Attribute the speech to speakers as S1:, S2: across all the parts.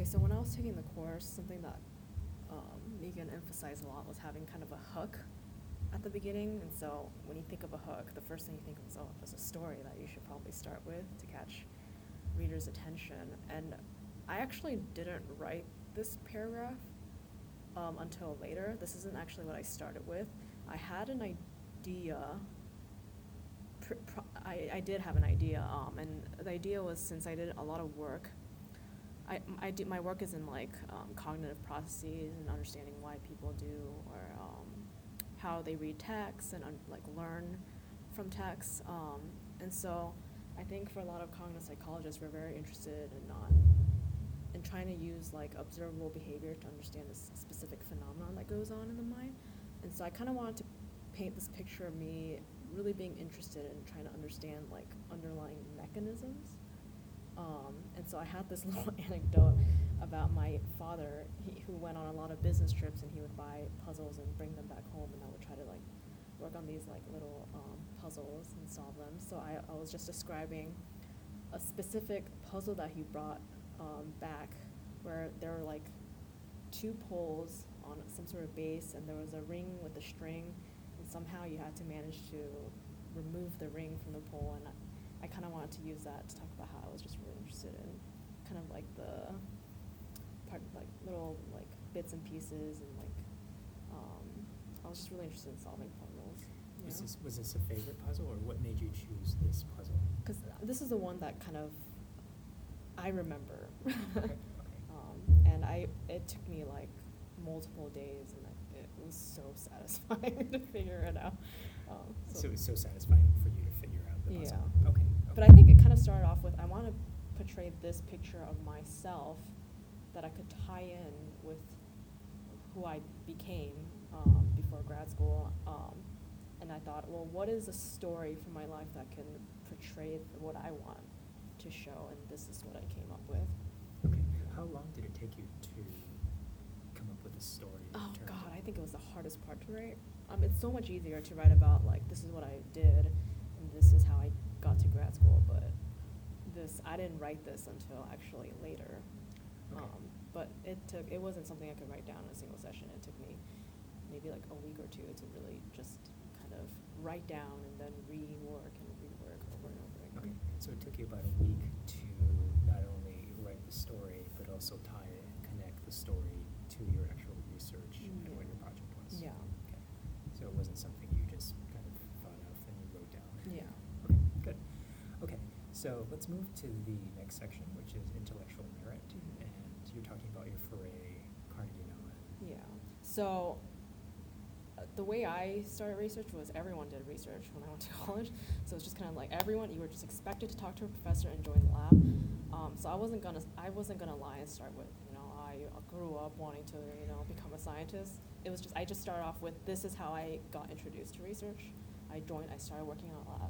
S1: so when I was taking the course, something that Megan emphasized a lot was having kind of a hook at the beginning. And so when you think of a hook, the first thing you think of is a story that you should probably start with to catch readers' attention. And I actually didn't write this paragraph until later. This isn't actually what I started with. I had an idea. I did have an idea, and the idea was, since I did a lot of work, my work is in like cognitive processes and understanding why people do, or how they read text and like learn from text. And so I think for a lot of cognitive psychologists, we're very interested in trying to use like observable behavior to understand this specific phenomenon that goes on in the mind. And so I kind of wanted to paint this picture of me really being interested in trying to understand like underlying mechanisms. And so I had this little anecdote about my father, who went on a lot of business trips, and he would buy puzzles and bring them back home, and I would try to like work on these like little puzzles and solve them. So I was just describing a specific puzzle that he brought back, where there were like two poles on some sort of base, and there was a ring with a string, and somehow you had to manage to remove the ring from the pole. And I kind of wanted to use that to talk about how I was just really interested in kind of like the part, like little like bits and pieces, and like I was just really interested in solving puzzles.
S2: Was this a favorite puzzle, or what made you choose this puzzle?
S1: Because this is the one that kind of I remember.
S2: Okay.
S1: And it took me like multiple days, and it was so satisfying to figure it out.
S2: So it was so satisfying for you to figure out the puzzle.
S1: Yeah.
S2: Okay.
S1: But I think it kind of started off with, I want to portray this picture of myself that I could tie in with who I became before grad school. And I thought, well, what is a story from my life that can portray what I want to show? And this is what I came up with.
S2: Okay. How long did it take you to come up with a story?
S1: Oh, God, I think it was the hardest part to write. It's so much easier to write about, like, this is what I did, and this is how I got to grad school, but I didn't write this until actually later.
S2: Okay.
S1: But it wasn't something I could write down in a single session. It took me maybe like a week or two to really just kind of write down and then rework over and over again.
S2: Okay, so it took you about a week to not only write the story, but also tie it and connect the story to your actual research and what your project was.
S1: Yeah.
S2: Okay, so it wasn't something you just kind of thought of and you wrote down.
S1: Yeah.
S2: Okay, good. Okay, so let's move to the next section, which is intellectual merit, and you're talking about your foray, Carnegie Mellon.
S1: Yeah. So the way I started research was everyone did research when I went to college. So it's just kind of like you were just expected to talk to a professor and join the lab. So I wasn't gonna lie and start with, I grew up wanting to, become a scientist. It was just, I just started off with, this is how I got introduced to research. I started working in a lab.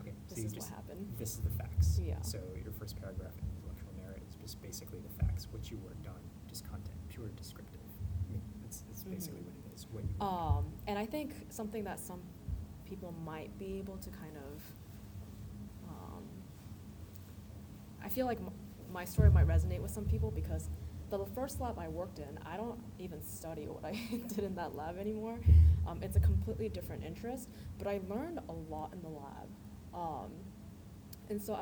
S2: Okay,
S1: This is what happened.
S2: This is the facts.
S1: Yeah.
S2: So your first paragraph in intellectual merit is just basically the facts, what you worked on, just content, pure descriptive. I mean, it's basically what it is, what you worked on.
S1: And I think something that some people might be able to kind of, I feel like my story might resonate with some people, because the first lab I worked in, I don't even study what I did in that lab anymore. It's a completely different interest, but I learned a lot in the lab. And so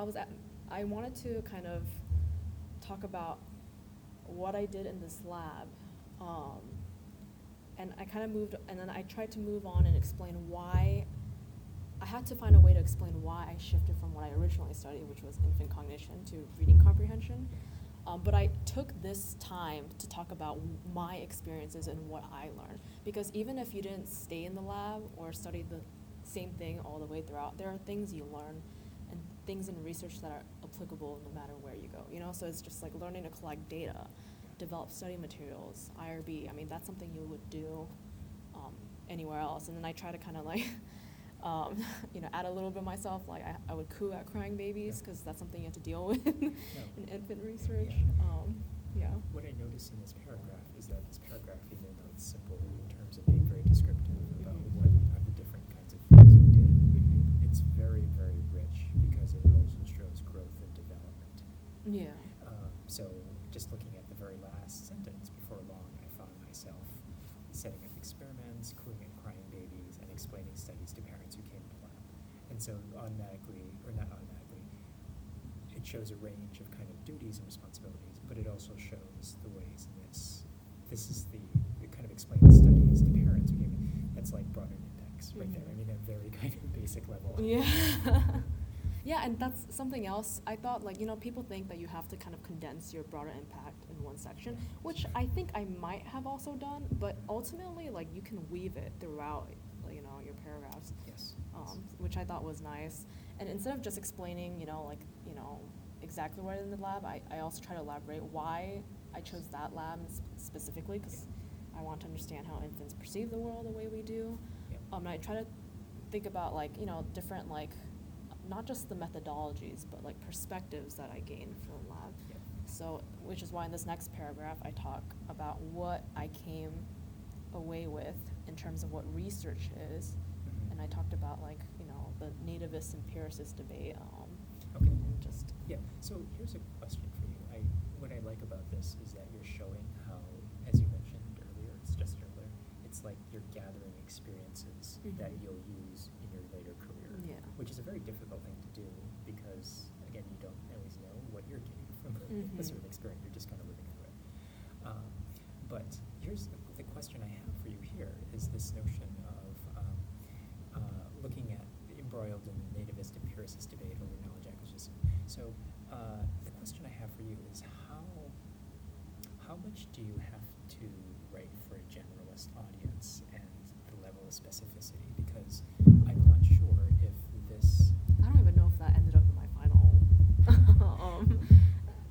S1: I wanted to kind of talk about what I did in this lab. And I kind of and then I tried to move on and explain why. I had to find a way to explain why I shifted from what I originally studied, which was infant cognition, to reading comprehension. But I took this time to talk about my experiences and what I learned. Because even if you didn't stay in the lab or study the same thing all the way throughout, there are things you learn and things in research that are applicable no matter where you go. So it's just like learning to collect data, develop study materials, IRB. I mean, that's something you would do anywhere else. And then I try to kind of like add a little bit of myself. Like I would coo at crying babies, because that's something you have to deal with in infant research. Yeah.
S2: What I noticed in this paragraph is that this paragraph, even though it's simple in terms of being very descriptive about what are the different kinds of things you did, it's very, very rich, because it also shows growth and development.
S1: Yeah.
S2: So just looking at the very last sentence, before long I found myself setting up experiments, cooing and crying babies, and explaining studies to parents who came to lab. And so automatically, or not automatically, it shows a range of kind of duties and responsibilities, but it also shows the ways in which this is the kind of explaining studies to parents who came in. That's like broader impacts right there. I mean, at a very kind of basic level.
S1: Yeah. Yeah, and that's something else. I thought, like, people think that you have to kind of condense your broader impact in one section, which I think I might have also done, but ultimately, like, you can weave it throughout, your paragraphs.
S2: Yes.
S1: Which I thought was nice. And instead of just explaining, exactly what in the lab, I also try to elaborate why I chose that lab specifically, because I want to understand how infants perceive the world the way we do.
S2: Yep.
S1: And I try to think about, different, not just the methodologies, but perspectives that I gain from lab.
S2: Yep.
S1: So, which is why in this next paragraph I talk about what I came away with in terms of what research is, and I talked about the nativist empiricist debate.
S2: Okay.
S1: And just
S2: So here's a question for you. What I like about this is that you're showing how, as you mentioned earlier, it's like you're gathering experiences that you'll use in your later career.
S1: Yeah.
S2: Which is a very difficult thing to do because, again, you don't always know what you're getting from a certain experience. You're just kind of living through it. But here's the question I have for you here is this notion of looking at embroiled in nativist empiricist debate over knowledge acquisition. So the question I have for you is how much do you have to write for a generalist audience and the level of specificity? Because I'm not sure if this...
S1: I don't even know if that ended up in my final.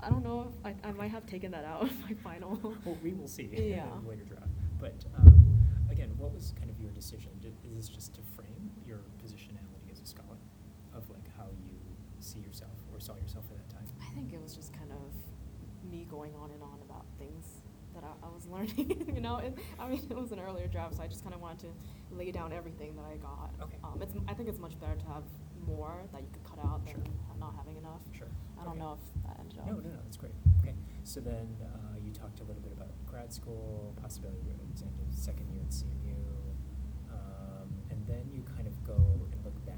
S1: I don't know if I might have taken that out of my final.
S2: Well, we will see
S1: Yeah.
S2: in a later draft. But again, what was kind of your decision? Is this just to frame your positionality as a scholar of how you see yourself or saw yourself at that time?
S1: I think it was just kind of me going on and on about things that I was learning. It was an earlier draft, so I just kind of wanted to lay down everything that I got.
S2: Okay.
S1: I think it's much better to have more that you could cut out than not having enough.
S2: Sure.
S1: I don't know if that ended up.
S2: No, that's great. Okay. So then you talked a little bit about grad school, possibility of second year at CMU, and then you kind of go and look back.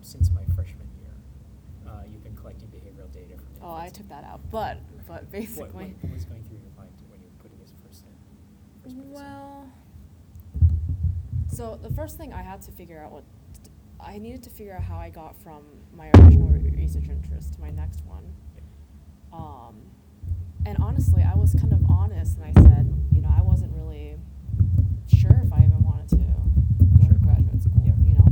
S2: Since my freshman year, you've been collecting behavioral data from
S1: Oh, I took that out, but basically.
S2: What was going through your mind when you were putting this first in?
S1: Well, so the first thing I had to figure out I needed to figure out how I got from my original research interest to my next one. And honestly, I was kind of honest, and I said, I wasn't really sure if I even wanted to go to graduate school,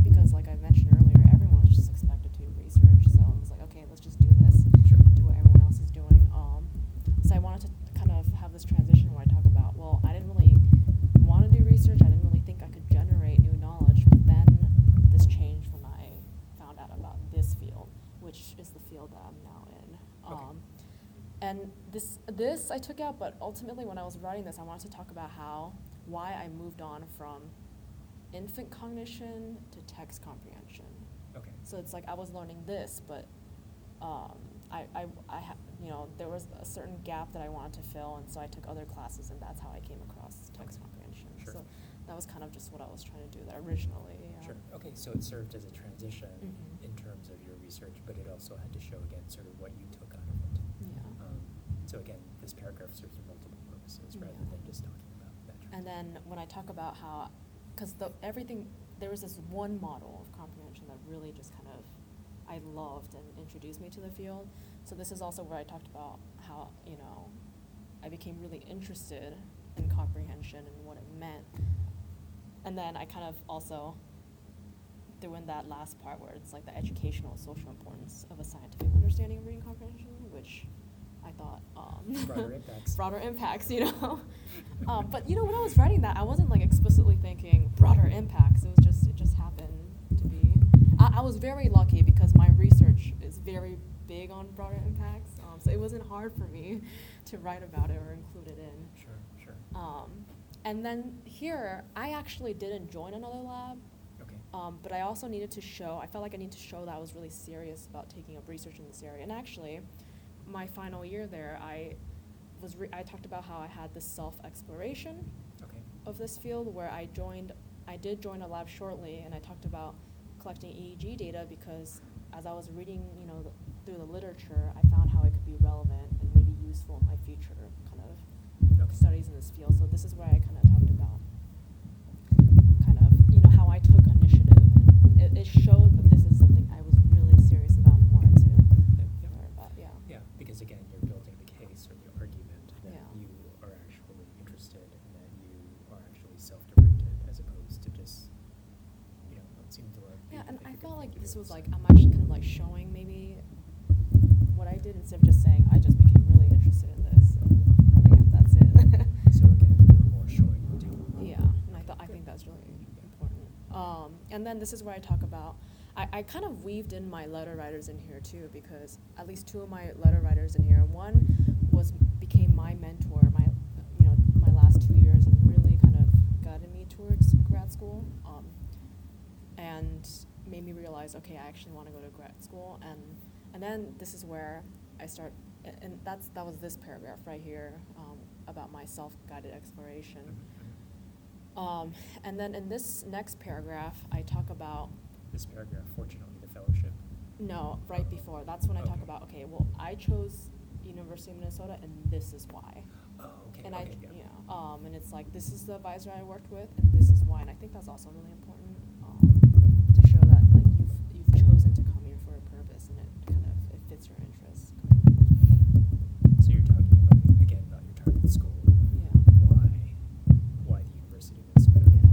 S1: because like I mentioned earlier, everyone was just expected to do research. So I was like, okay, let's just do this, do what everyone else is doing. So I wanted to kind of have this transition where I talk about, well, I didn't really want to do research. I didn't really think I could generate new knowledge, but then this changed when I found out about this field, which is the field that I'm now in. And this I took out, but ultimately when I was writing this, I wanted to talk about why I moved on from infant cognition to text comprehension.
S2: Okay.
S1: So it's like I was learning this, but there was a certain gap that I wanted to fill, and so I took other classes, and that's how I came across text comprehension.
S2: Sure.
S1: So that was kind of just what I was trying to do there originally. Yeah.
S2: Sure. Okay, so it served as a transition in terms of your research, but it also had to show again sort of what you took out of it.
S1: Yeah.
S2: So again, this paragraph serves multiple purposes rather than just talking about that.
S1: And then when I talk about how, because there was this one model of comprehension that really just kind of I loved and introduced me to the field. So this is also where I talked about how I became really interested in comprehension and what it meant. And then I kind of also threw in that last part where it's like the educational and social importance of a scientific understanding of reading comprehension, which I thought
S2: broader impacts.
S1: Broader impacts, but when I was writing that, I wasn't explicitly thinking broader impacts. It just happened to be. I was very lucky because my research is very big on broader impacts, so it wasn't hard for me to write about it or include it in.
S2: Sure.
S1: And then here, I actually didn't join another lab.
S2: Okay.
S1: But I also needed to show. I felt like I needed to show that I was really serious about taking up research in this area. And actually, my final year there, I talked about how I had this self-exploration
S2: Okay.
S1: of this field where I did join a lab shortly, and I talked about collecting EEG data because as I was reading, through the literature, I found how it could be relevant and maybe useful in my future kind of
S2: Okay.
S1: studies in this field. So this is where I kind of talked about how I took initiative. And it showed that this is something I was really serious about and wanted to learn about. Yeah.
S2: Yeah, because again, you're building the case or the argument that you are actually interested and that you are actually self-directed as opposed to just, seeming to love.
S1: Yeah, and I felt like this was like, I'm actually kind of like showing maybe what I did instead of just saying, I just became really interested in this. And bam, that's it.
S2: So again, you were more showing what you do.
S1: Yeah, and I think that's really important. And then this is where I talk about, I kind of weaved in my letter writers in here too, because at least two of my letter writers in here, one became my mentor, my last 2 years, and really kind of guided me towards grad school, and made me realize, okay, I actually want to go to grad school, and then this is where I start, and that was this paragraph right here, about my self-guided exploration. And then in this next paragraph, I talk about...
S2: This paragraph, fortunately, the fellowship.
S1: No, right before. That's when I talk about, okay, well, I chose University of Minnesota, and this is why.
S2: Oh, okay.
S1: And
S2: okay,
S1: and it's like, this is the advisor I worked with, and this is why. And I think that's also really important, to show that like you've chosen to come here for a purpose, and it fits your interests.
S2: So you're talking about, again, about your target school.
S1: Yeah.
S2: Why the University of Minnesota?
S1: Yeah.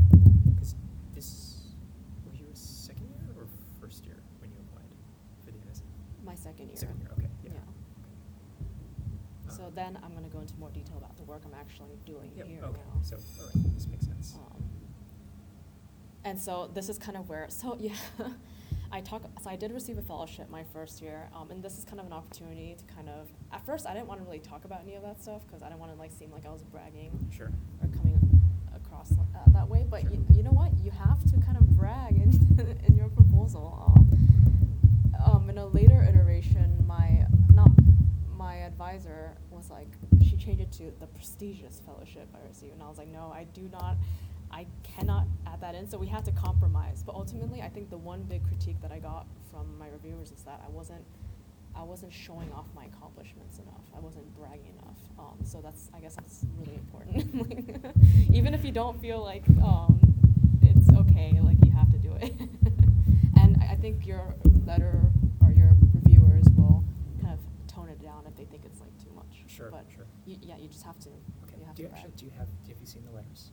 S2: Because were you a second year or first year when you applied for the MSc?
S1: My second year.
S2: Second year, okay. Yeah.
S1: So then I'm going to go into more detail about the work I'm actually doing here
S2: Okay.
S1: now.
S2: So, all right, this makes sense.
S1: And so this is kind of where, I did receive a fellowship my first year, and this is kind of an opportunity to kind of, at first I didn't want to really talk about any of that stuff because I didn't want to like seem like I was bragging
S2: Sure.
S1: or coming across that way, but
S2: Sure.
S1: you know what, you have to kind of brag in your proposal. In a later iteration, my advisor was like, she changed it to the prestigious fellowship I received, and I was like, no, I cannot add that in, so we had to compromise. But ultimately, I think the one big critique that I got from my reviewers is that I wasn't showing off my accomplishments enough. I wasn't bragging enough. So I guess that's really important. Even if you don't feel like it's okay, like you have to do it. And I think your letter or your reviewers will kind of tone it down if they think it's like too much.
S2: Sure.
S1: But
S2: Sure.
S1: you just have to.
S2: Okay.
S1: You have
S2: Do
S1: to
S2: you
S1: brag.
S2: actually have you seen the letters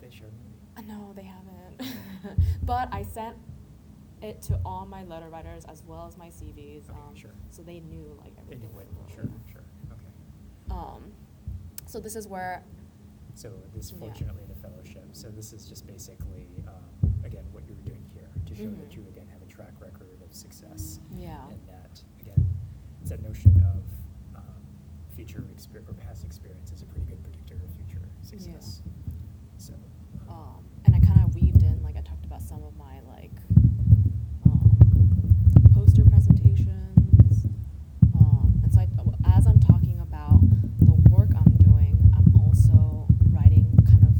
S2: they shared with you?
S1: No, they haven't. But I sent it to all my letter writers as well as my CVs.
S2: Okay, sure.
S1: So they knew like
S2: They knew
S1: everything.
S2: it. Sure. Okay.
S1: So this is where.
S2: So this,
S1: Yeah.
S2: fortunately, the fellowship. So this is just basically, again, what you're doing here to show that you again have a track record of success.
S1: Yeah.
S2: And that again, it's that notion of future experience or past experience is a pretty good predictor of future success.
S1: Yeah.
S2: So.
S1: And I kind of weaved in, like I talked about some of my like poster presentations. And so as I'm talking about the work I'm doing, I'm also writing kind of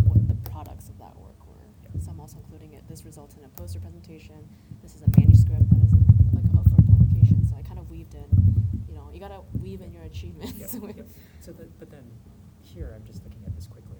S1: what the products of that work were.
S2: Yeah.
S1: So I'm also including it. This results in a poster presentation. This is a manuscript that is up for publication. So I kind of weaved in, you gotta weave in your achievements.
S2: Yep. So but then here I'm just looking at this quickly.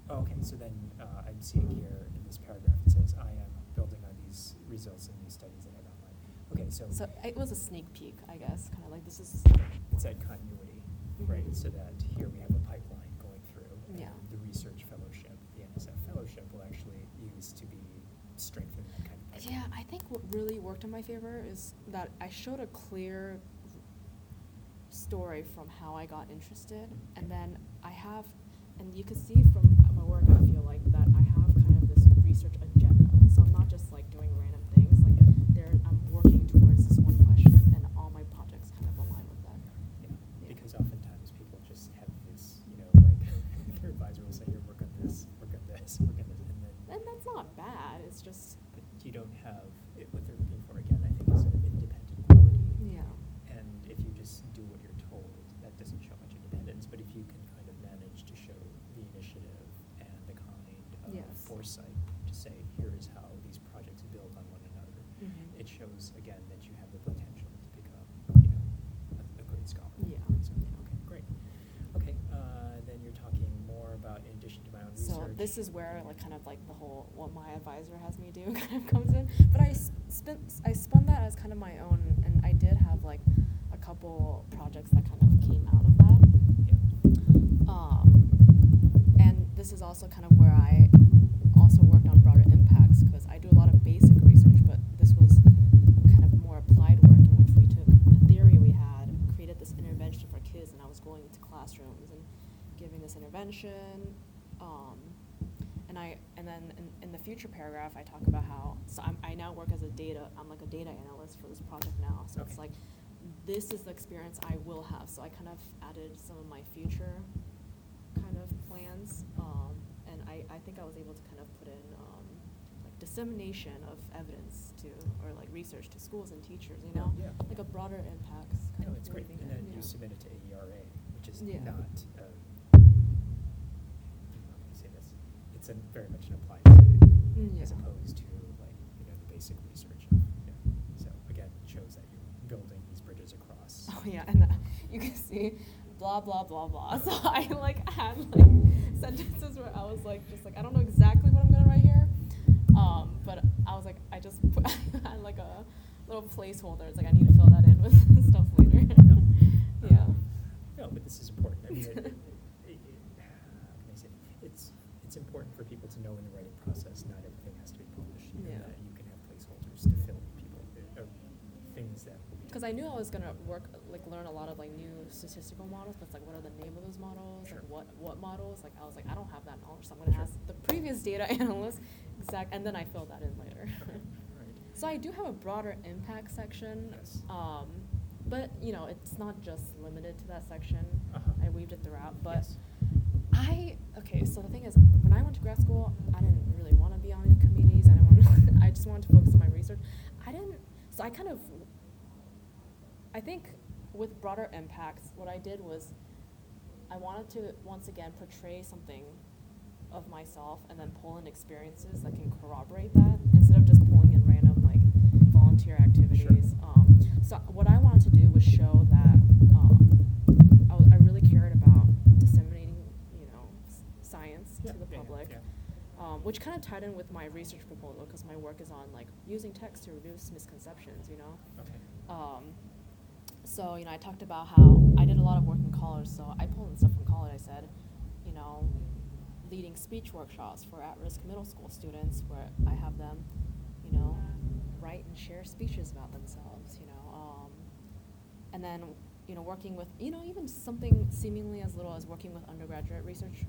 S2: Okay, so then I'm seeing here in this paragraph it says, I am building on these results and these studies that I've outlined. Okay, so
S1: it was a sneak peek, I guess, kind of like this is.
S2: it's that continuity, right? So that here we have a pipeline going through. And
S1: Yeah.
S2: the research fellowship, the NSF fellowship, will actually use to be strengthened that kind of pipeline.
S1: Yeah, I think what really worked in my favor is that I showed a clear story from how I got interested, and then and you can see from my work, I feel like that I have kind of this research agenda. So I'm not just like doing random things. Like I'm working towards this one question, and all my projects kind of align with that.
S2: Yeah.
S1: Yeah.
S2: Because oftentimes people just have this, like their advisor will say, here, work on this, and then.
S1: And that's not bad. It's just.
S2: But you don't have what they're looking for again. I think is an independent quality site to say, here is how these projects build on one another.
S1: Mhm.
S2: It shows, again, that you have the potential to become, a great scholar.
S1: Yeah.
S2: So, okay, great. Okay, then you're talking more about, in addition to my own
S1: So
S2: research.
S1: this is where like kind of like the whole what my advisor has me do kind of comes in. But I spun that as kind of my own, and I did have like a couple projects that kind of came out of that. And this is also kind of where I also worked on broader impacts, because I do a lot of basic research, but this was kind of more applied work in which we took a theory we had, created this intervention for kids, and I was going into classrooms and giving this intervention. And then in the future paragraph, I talk about how, so I now work as I'm like a data analyst for this project now. So
S2: Okay.
S1: it's like, this is the experience I will have. So I kind of added some of my future kind of plans. And I think I was able to kind of put in like dissemination of evidence to, or like research to schools and teachers, you know?
S2: Yeah.
S1: Like a broader impacts.
S2: No, it's great.
S1: everything
S2: And
S1: that-
S2: then
S1: yeah.
S2: you submit it to AERA, which is
S1: Yeah.
S2: not, how can I say this? It's very much an applied setting,
S1: Yeah.
S2: as opposed to like, the basic research. So again, it shows that you're building these bridges across.
S1: Oh yeah, and you can see blah blah blah blah. So I like had like sentences where I was like, just like, I don't know exactly what I'm gonna write here, but I was like, I just put I had like a little placeholder. It's like I need to fill that in with stuff later. Yeah.
S2: No, but this is important. I mean, how can I say? It's important for people to know in the writing process, not everything has to be published. And
S1: Yeah.
S2: that you can have placeholders to fill people, things that will be.
S1: Because I knew I was gonna learn a lot of like new statistical models, but it's like, what are the name of those models?
S2: Sure.
S1: Like what models? Like I was like, I don't have that knowledge, so I'm gonna
S2: Sure.
S1: ask the previous data analyst and then I filled that in later.
S2: Okay, right.
S1: So I do have a broader impact section,
S2: Yes.
S1: but it's not just limited to that section.
S2: Uh-huh.
S1: I weaved it throughout, but
S2: Yes.
S1: okay. So the thing is, when I went to grad school, I didn't really want to be on any committees. I didn't want. I just wanted to focus on my research. So I think with broader impacts, what I did was I wanted to once again portray something of myself and then pull in experiences that can corroborate that instead of just pulling in random like volunteer activities.
S2: Sure.
S1: So what I wanted to do was show that I really cared about disseminating, science
S2: Yeah,
S1: to the
S2: yeah,
S1: public,
S2: yeah.
S1: which kind of tied in with my research proposal because my work is on like using text to reduce misconceptions.
S2: Okay.
S1: So, I talked about how I did a lot of work in college, so I pulled in stuff from college. I said, leading speech workshops for at-risk middle school students where I have them, write and share speeches about themselves, and then, working with, even something seemingly as little as working with undergraduate research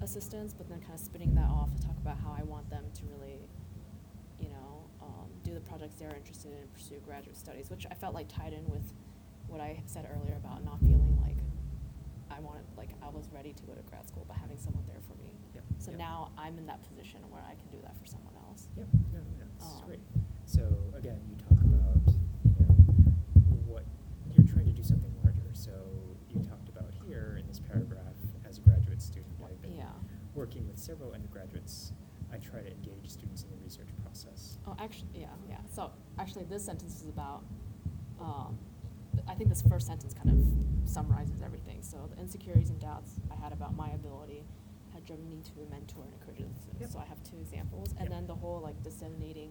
S1: assistants, but then kind of spinning that off to talk about how I want them to really, do the projects they're interested in and pursue graduate studies, which I felt like tied in with what I said earlier about not feeling like I was ready to go to grad school, but having someone there for me.
S2: Yep.
S1: So
S2: Yep.
S1: now I'm in that position where I can do that for someone else.
S2: Yep. No, this is great.
S1: Um,
S2: So again, you talk about, what you're trying to do something larger. So you talked about here in this paragraph, as a graduate student, I've been
S1: Yeah.
S2: working with several undergraduates. I try to engage students in the research process.
S1: Oh, actually, yeah. So actually, this sentence is about. I think this first sentence kind of summarizes everything. So the insecurities and doubts I had about my ability had driven me to mentor and encourage the students.
S2: Yep.
S1: So I have two examples, and
S2: Yep.
S1: then the whole like disseminating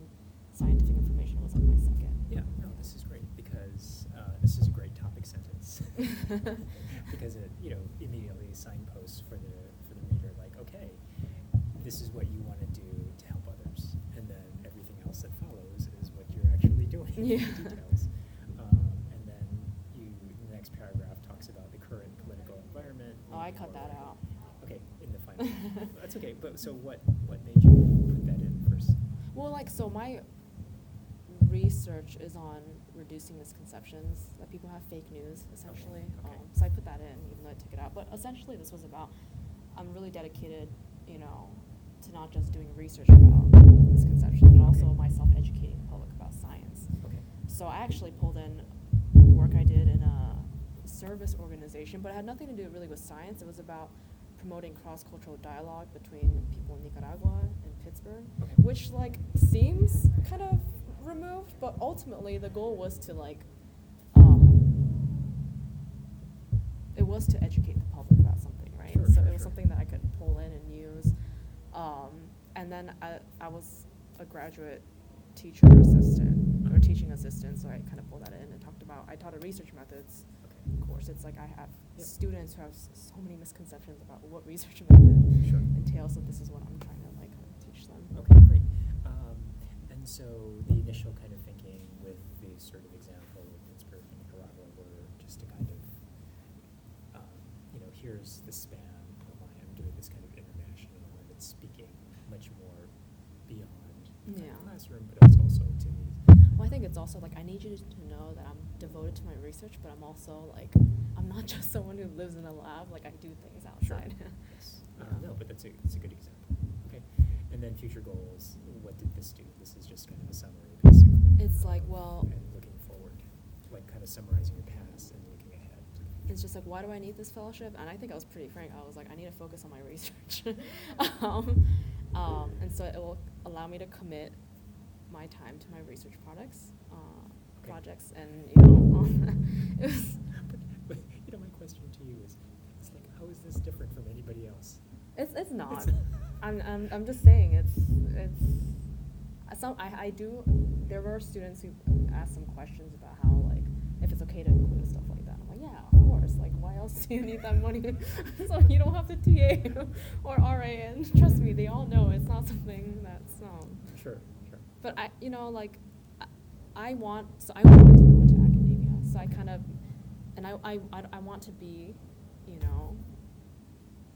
S1: scientific information was like my second.
S2: Yeah, no, this is great because this is a great topic sentence because it, immediately signposts for the reader, like, okay, this is what you want to do to help others, and then everything else that follows is what you're actually doing.
S1: Yeah.
S2: The details. And then the next paragraph talks about the current political environment.
S1: Oh, I
S2: moving
S1: cut that
S2: forward.
S1: out.
S2: Okay, in the final. That's okay. But so what made you put that in first?
S1: Well, so my research is on reducing misconceptions that people have fake news, essentially.
S2: Okay.
S1: So I put that in, even though I took it out. But essentially, this was about I'm really dedicated, to not just doing research about misconceptions, but also myself educating the public about science.
S2: Okay.
S1: So I actually pulled in work I did in a service organization, but it had nothing to do really with science. It was about promoting cross-cultural dialogue between people in Nicaragua and Pittsburgh,
S2: Okay.
S1: which like seems kind of removed, but ultimately the goal was to like, it was to educate the public about something, right?
S2: Sure,
S1: So
S2: sure,
S1: it was
S2: sure.
S1: something that I could pull in and use. And then I was a graduate teacher assistant or teaching assistant, so I kind of pulled that in and talked about, I taught a research methods
S2: Okay.
S1: course. It's like I have
S2: Yep.
S1: students who have so many misconceptions about what research method
S2: Sure.
S1: entails, so this is what I'm trying to like teach them.
S2: Okay, great. And so the initial kind of thinking with the sort of example of Pittsburgh and Nicaragua were just to kind of, here's the span of why I'm doing this kind of international, and it's speaking much more beyond the classroom, but it's also to the.
S1: Well, I think it's also like I need you to know that I'm devoted to my research, but I'm also like I'm not just someone who lives in a lab. Like I do things outside.
S2: Sure. Yes.
S1: Yeah.
S2: No, but that's a good example. Okay. And then future goals. What did this do? This is just kind of a summary, basically.
S1: It's like, well,
S2: and looking forward, like kind of summarizing your past and looking ahead to the future.
S1: it's just like, why do I need this fellowship? And I think I was pretty frank. I was like, I need to focus on my research. And so it will allow me to commit my time to my research projects, and it was.
S2: But my question to you is, it's like, how is this different from anybody else?
S1: It's not. I'm just saying it's. Some I do. There were students who asked some questions about how like if it's okay to include stuff like that. I'm like, yeah, of course. Like, why else do you need that money? So you don't have to TA or RA, and trust me, they all know it's not something that's
S2: Sure.
S1: But I want to go into academia. So I kind of, and I want to be,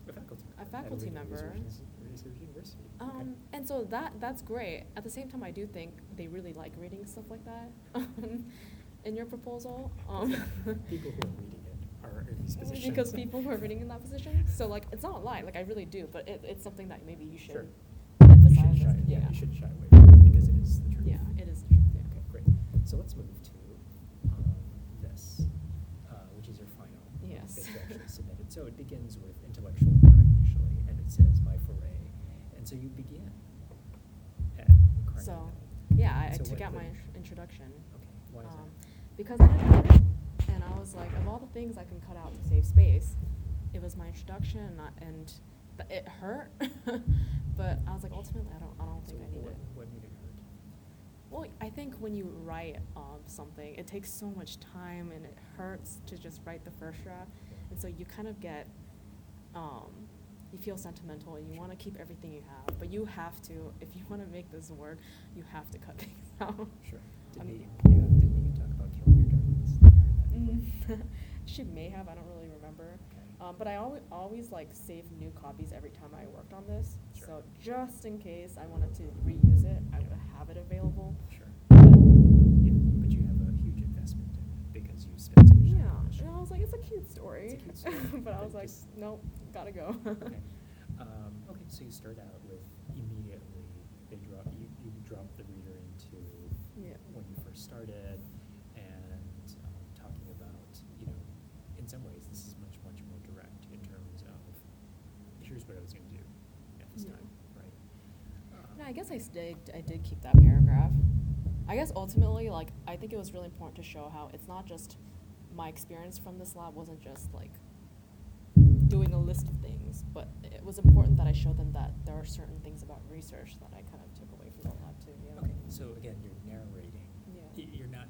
S2: A faculty.
S1: a faculty member.
S2: Research university.
S1: And so that's great. At the same time, I do think they really like reading stuff like that in your proposal.
S2: People who are reading it are in these positions.
S1: Because people who are reading in that position. So like, it's not a lie. Like I really do, but it's something that maybe you should
S2: Sure.
S1: emphasize.
S2: You should shy,
S1: Yeah.
S2: you should shy away from it because it is the truth.
S1: Yeah, it is the truth. Yeah.
S2: Okay, great. So let's move to this, which is your final
S1: Yes.
S2: that you actually submitted. So it begins with intellectual merit initially, and it says my foray. And so you begin at Carnegie
S1: So,
S2: Mellon.
S1: yeah, I
S2: So
S1: took
S2: what
S1: out my
S2: the-
S1: introduction.
S2: Okay, why is that?
S1: Because I didn't have it, and I was like, of all the things I can cut out to save space, it was my introduction, it hurt. But I was like, ultimately, I don't think I need it.
S2: What made it hurt?
S1: Well, I think when you write something, it takes so much time, and it hurts to just write the first draft, and so you kind of get, you feel sentimental, and you want to keep everything you have, but you have to, if you want to make this work, you have to cut things out.
S2: Sure.
S1: I mean-
S2: Didn't you talk about killing your darlings? I heard that.
S1: She may have, I don't really remember.
S2: Okay.
S1: But I always like save new copies every time I worked on this.
S2: Sure.
S1: So just in case I wanted to reuse it, I would have it available.
S2: Sure.
S1: But
S2: Yeah, but you have a huge investment in it because you spent so much time
S1: yeah,
S2: on it.
S1: and I was like, it's a cute story.
S2: It's a cute story,
S1: But I
S2: but
S1: was like,
S2: just-
S1: nope, gotta go.
S2: Okay. Okay, so you start out with immediately you drop the reader into
S1: Yeah.
S2: when you first started, and talking about, in some ways this is much more direct in terms of here's what I was going to do at this
S1: Yeah.
S2: time, right?
S1: No, I guess I did keep that paragraph. I guess ultimately, like, I think it was really important to show how it's not just my experience from this lab wasn't just like doing a list of things, but it was important that I showed them that there are certain things about research that I kind of took away from the lab too. Yeah.
S2: Okay, so again, you're narrating.
S1: Yeah.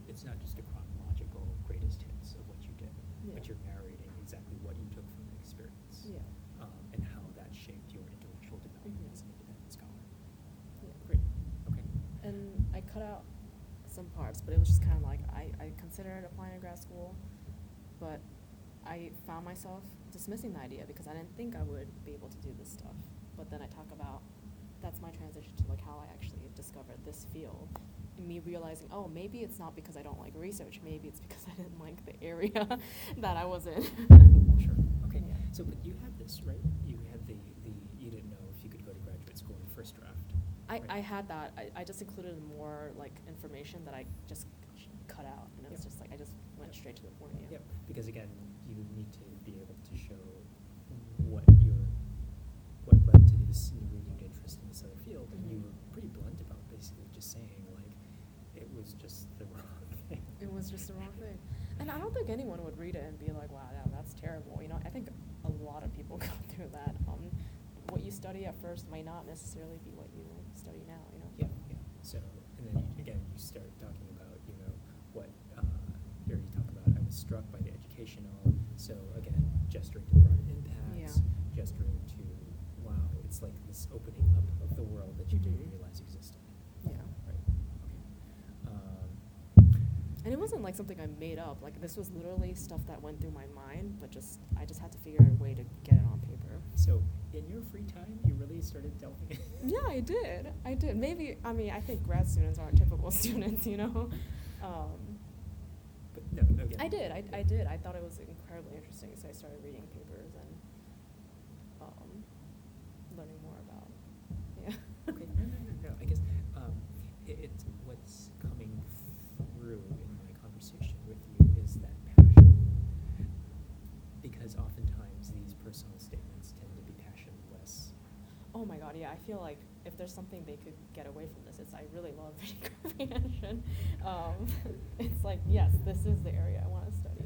S2: It's not just a chronological greatest hits of what you did,
S1: Yeah.
S2: but you're narrating exactly what you took from the experience.
S1: Yeah.
S2: And how that shaped your intellectual development
S1: Mhm.
S2: as an independent scholar.
S1: Yeah.
S2: Great. Okay.
S1: And I cut out some parts, but it was just kind of like I considered applying to grad school, but I found myself dismissing the idea because I didn't think I would be able to do this stuff. But then I talk about that's my transition to like how I actually discovered this field, and me realizing, oh, maybe it's not because I don't like research, maybe it's because I didn't like the area that I was in.
S2: Sure. Okay.
S1: Yeah.
S2: So, but you had this, right? You had the you didn't know if you could go to graduate school in the first draft.
S1: I
S2: right?
S1: had that. I just included more like information that I just cut out, and it was
S2: Yep.
S1: just like I just went straight to the point. Yeah.
S2: Yep. Because again, you need to be able to show what led to the this renewed interest in this other field, and you were pretty blunt about basically just saying, like, it was just the wrong thing.
S1: It was just the wrong thing. And I don't think anyone would read it and be like, wow, that's terrible. You know, I think a lot of people go through that. What you study at first might not necessarily be what you study now, you know?
S2: Yeah. So, and then again, you start talking about, what, here you talk about, I was struck by the educational, so again, gesturing to broader impacts, gesturing to, wow, it's like this opening up of the world that you didn't realize existed.
S1: Yeah.
S2: Right, okay.
S1: And it wasn't like something I made up. Like, this was literally stuff that went through my mind, but I just had to figure out a way to get it on paper.
S2: So, in your free time, you really started delving in?
S1: Yeah, I did. Maybe, I think grad students aren't typical students, you know?
S2: But no, again.
S1: I did. I thought it was incredibly interesting, so I started reading papers and learning more about, yeah.
S2: Okay, no. I guess it's what's coming through in my conversation with you is that passion. Because oftentimes these personal statements tend to be passionless.
S1: Oh my god, yeah, I feel like if there's something they could get away from this, it's I really love reading comprehension. It's like, yes, this is the area I want to study.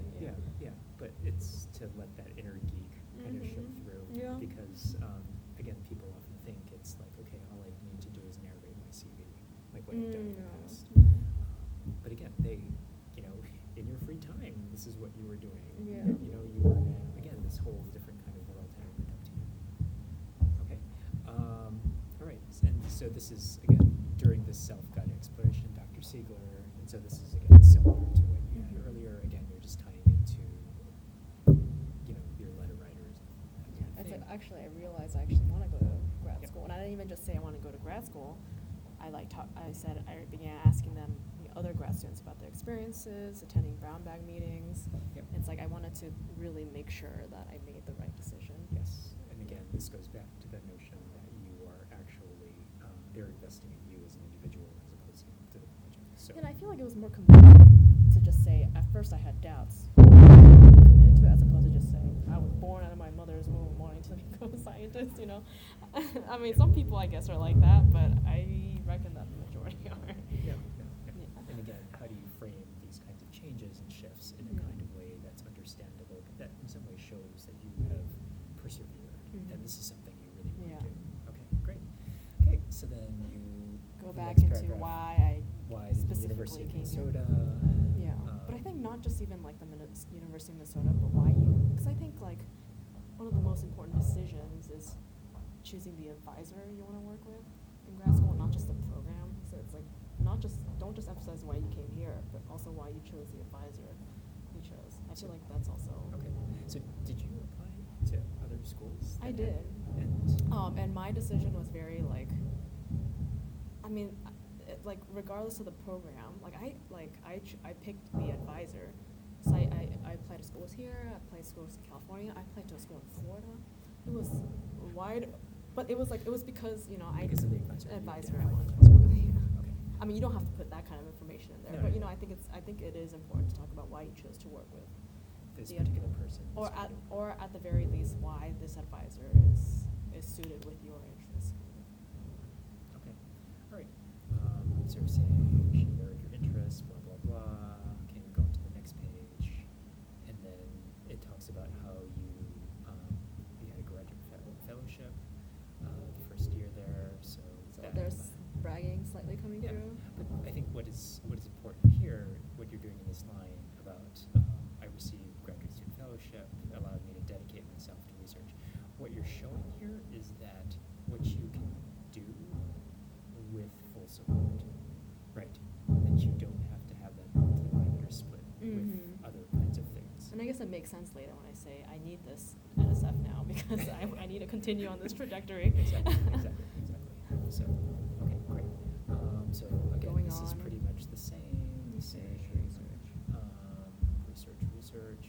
S2: Yeah, but it's to let that inner geek kind of show through.
S1: Yeah.
S2: Because, again, people often think it's like, okay, all I need to do is narrate my CV, like what I've done in the past. But again, in your free time, this is what you were doing.
S1: Yeah.
S2: You were, again, this whole different kind of world had opened up to you. Okay. All right. And so this is, again, during this self-guided exploration, Dr. Siegler, and so this is, again, similar to what you had earlier. Again, you're just tying into, your letter writers.
S1: Actually, I realized I actually want to go to grad school, and I didn't even just say I want to go to grad school. I began asking them, other grad students, about their experiences, attending brown bag meetings.
S2: Yep.
S1: It's like I wanted to really make sure that I made the right decision.
S2: Yes, and again, this goes back to the notion that you are actually, they're investing in you as an individual as opposed to the project. So.
S1: And I feel like it was more committed to just say, at first I had doubts, committed to it, as opposed to just saying, I was born out of my mother's womb wanting to become a scientist, you know? Some people, I guess, are like that, but I reckon that the majority are.
S2: Yeah. And again, how do you frame these kinds of changes and shifts in a kind of way that's understandable, but that in some way shows that you have persevered, and this is something you really want to do. Okay, great. Okay, so then you
S1: go
S2: the
S1: back
S2: next
S1: into
S2: paragraph,
S1: why
S2: the University of Minnesota.
S1: Yeah, but I think not just even like the University of Minnesota, but why you, because I think like one of the most important decisions is choosing the advisor you want to work with in grad school, not just the program. So it's like don't just emphasize why you came here, but also why you chose the advisor you chose. I feel like that's also
S2: okay. So did you apply to other schools?
S1: I did. And my decision was very regardless of the program, I picked the advisor. So I applied to schools here, I applied to schools in California, I applied to a school in Florida. It was wide, but it was because
S2: Because of the advisor.
S1: I wanted to work with. Yeah.
S2: Okay.
S1: You don't have to put that kind of information in there,
S2: No,
S1: but
S2: no.
S1: I think it is important to talk about why you chose to work with
S2: This
S1: the
S2: particular person.
S1: or at the very least why this advisor is suited with your interests.
S2: Okay. All right. So we're saying she mirrored your interests, blah blah blah. Okay, we go on to the next page, and then it talks about how you had a graduate fellowship the first year there. So
S1: There's bragging slightly coming through.
S2: But I think what is important here, what you're doing in this line about I received graduate student fellowship, allowed me to dedicate myself to research. What you're showing here is that what you can do with full support, right? That you don't have to have that divided or split with other kinds of things.
S1: And I guess it makes sense later when I say I need this NSF now because I need to continue on this trajectory.
S2: Exactly. So, okay, great. So again,
S1: Going
S2: this is
S1: on.
S2: pretty much the same.
S1: Research.
S2: Research.